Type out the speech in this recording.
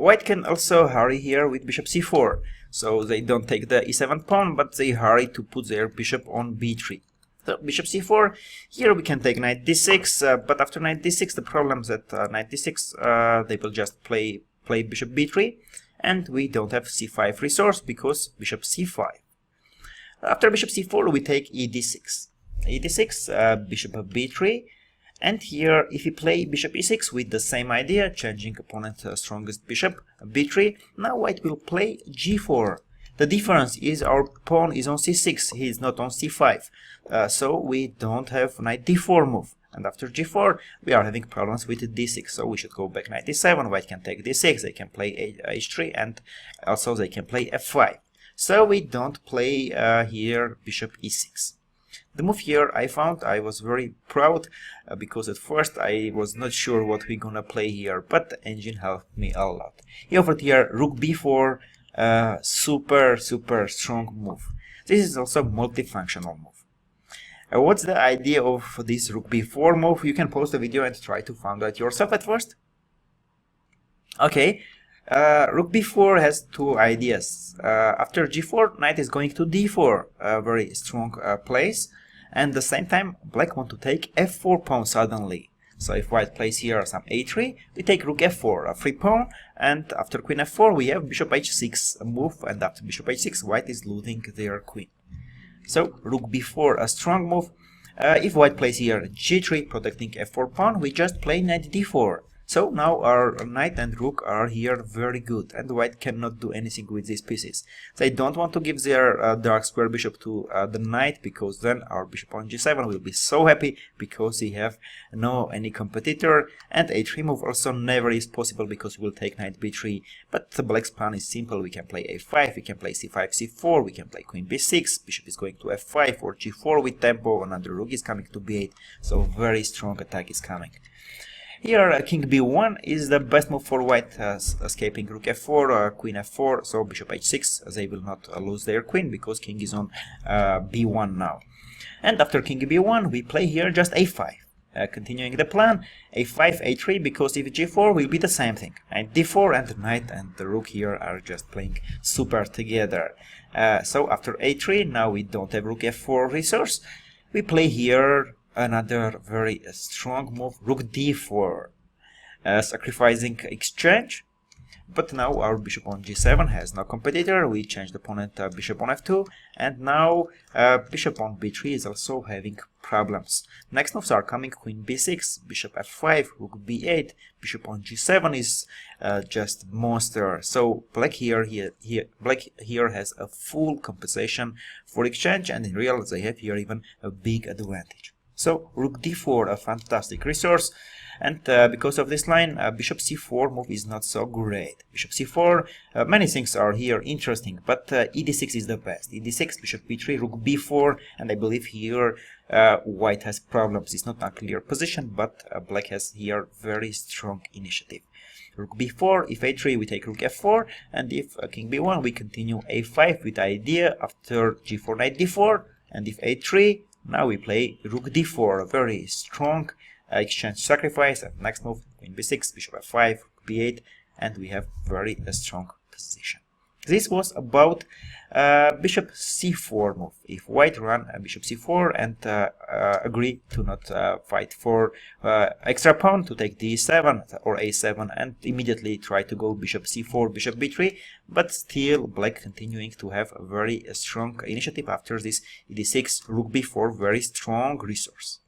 White can also hurry here with bishop c4, so they don't take the e7 pawn, but they hurry to put their bishop on b3. So bishop c4, here we can take knight d6, but after knight d6 the problem is that knight d6 they will just play bishop b3, and we don't have c5 resource because bishop c5. After bishop c4 we take e d6, bishop b3, and here if we play bishop e6 with the same idea, changing opponent's strongest bishop, b3, now white will play g4. The difference is our pawn is on c6, he is not on c5, so we don't have knight d4 move. And after g4 we are having problems with d6, so we should go back knight d7, white can take d6, they can play h3, and also they can play f5. So we don't play here bishop e6. The move here I found I was very proud because at first I was not sure what we're gonna play here, but the engine helped me a lot. He offered here rook b4, super strong move. This is also multifunctional move. What's the idea of this rook b4 move? You can pause the video and try to find out yourself at first. Okay, rook b4 has two ideas. After g4, knight is going to d4, a very strong place, and at the same time black want to take f4 pawn suddenly. So if white plays here some a3, we take rook f4, a free pawn, and after queen f4 we have bishop h6 move, and after bishop h6 white is losing their queen. So rook b4, a strong move. If white plays here g3, protecting f4 pawn, we just play knight d4. So now our knight and rook are here very good, and white cannot do anything with these pieces. They don't want to give their dark square bishop to the knight, because then our bishop on g7 will be so happy because he have no any competitor, and a3 move also never is possible because we will take knight b3. But the black's plan is simple: we can play a5, we can play c5, c4, we can play queen b6, bishop is going to f5 or g4 with tempo, another rook is coming to b8, so very strong attack is coming. Here king b1 is the best move for white, escaping rook f4, queen f4, so bishop h6, they will not lose their queen because king is on b1 now. And after king b1 we play here just a5, continuing the plan, a5, a3, because if g4 will be the same thing, and d4 and the knight and the rook here are just playing super together. So after a3, now we don't have rook f4 resource, we play here another very strong move, rook d4, sacrificing exchange. But now our bishop on g7 has no competitor, we change the opponent bishop on f2, and now bishop on b3 is also having problems. Next moves are coming: queen b6, bishop f5, rook b8, bishop on g7 is just monster. So black here has a full compensation for exchange, and in real they have here even a big advantage. So rook d4, a fantastic resource, and because of this line, bishop c4 move is not so great. Bishop c4, many things are here interesting, but e d6 is the best. E d6, bishop b3, rook b4, and I believe here white has problems. It's not a clear position, but black has here very strong initiative. Rook b4, if a3 we take rook f4, and if king b1 we continue a5 with idea after g4 knight d4, and if a3, now we play rook d4, a very strong exchange sacrifice, and next move queen b6, bishop f5, rook b8, and we have very strong position. This was about bishop c4 move. If white run bishop c4 and agree to not fight for extra pawn to take d7 or a7, and immediately try to go bishop c4, bishop b3, but still black continuing to have a very strong initiative after this e d6, rook b4, very strong resource.